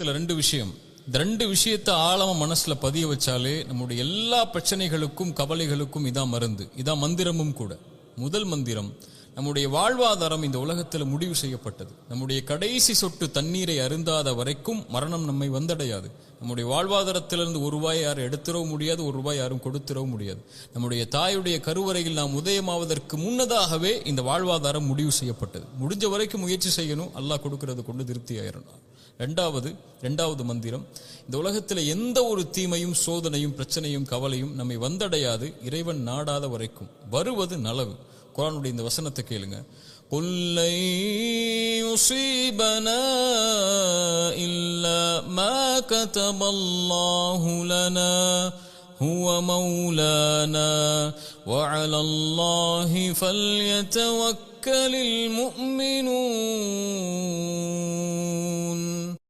இதுல ரெண்டு விஷயம். இந்த ரெண்டு விஷயத்தை ஆழமா மனசுல பதிய வச்சாலே நம்முடைய எல்லா பிரச்சனைகளுக்கும் கவலைகளுக்கும் இதான் மருந்து, இதான் மந்திரமும் கூட. முதல் மந்திரம், நம்முடைய வாழ்வாதாரம் இந்த உலகத்தில் முடிவு செய்யப்பட்டது. நம்முடைய கடைசி சொட்டு தண்ணீரை அருந்தாத வரைக்கும் மரணம் நம்மை வந்தடையாது. நம்முடைய வாழ்வாதாரத்திலிருந்து ஒரு ரூபாய் யாரும் எடுத்துடவும் முடியாது, ஒரு ரூபாய் யாரும் கொடுத்துடவும் முடியாது. நம்முடைய தாயுடைய கருவறையில் நாம் உதயமாவதற்கு முன்னதாகவே இந்த வாழ்வாதாரம் முடிவு செய்யப்பட்டது. முடிஞ்ச வரைக்கும் முயற்சி செய்யணும், அல்லாஹ் கொடுக்கறது கொண்டு திருப்தி ஆயிரணும். ரெண்டாவது மந்திரம், இந்த உலகத்தில் எந்த ஒரு தீமையும் சோதனையும் பிரச்சனையும் கவலையும் நம்மை வந்தடையாது இறைவன் நாடாத வரைக்கும். வருவது நலவு. குர்ஆனுடைய இந்த வசனத்தை கேளுங்க. குல்லை யுஸீபனா இல்லா மா கதபல்லாஹு லனா ஹுவ மௌலானா வ அலல்லாஹி ஃபல்யதவக்கலில் முஃமினூன்.